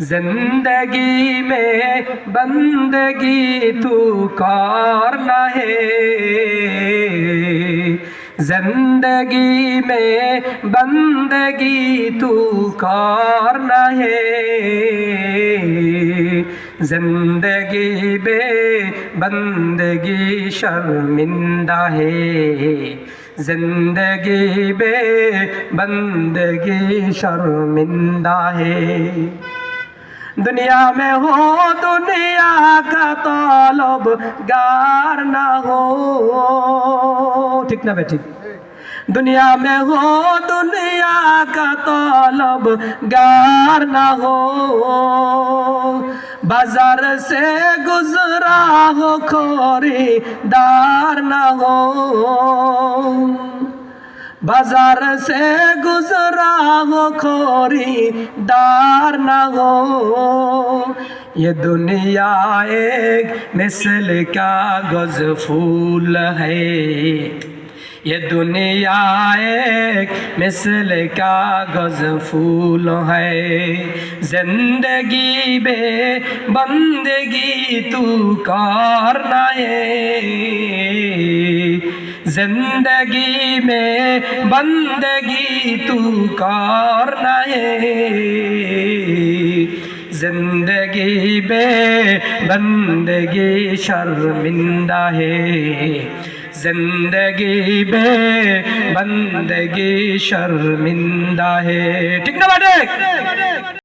जिंदगी में बंदगी तू करना है, जिंदगी में बंदगी तू करना है, जिंदगी बे बंदगी शर्मिंदा है, जिंदगी बे बंदगी शर्मिंदा है। दुनिया में हो दुनिया का तलब गार ना हो, ठीक ना बेटी, दुनिया में हो दुनिया का तलब गार ना हो, बाजार से गुजरा हो खरीदार ना हो, बाजार से गुजरा हो खरीदार ना हो। ये दुनिया एक मिसल का गज फूल है, ये दुनिया एक मिसल का गज फूल है, जिंदगी बे बंदगी तू करना है, जिंदगी में बंदगी तू करना है, जिंदगी में बंदगी शर्मिंदा है, जिंदगी में बंदगी शर्मिंदा है। ठीक ना बेटे?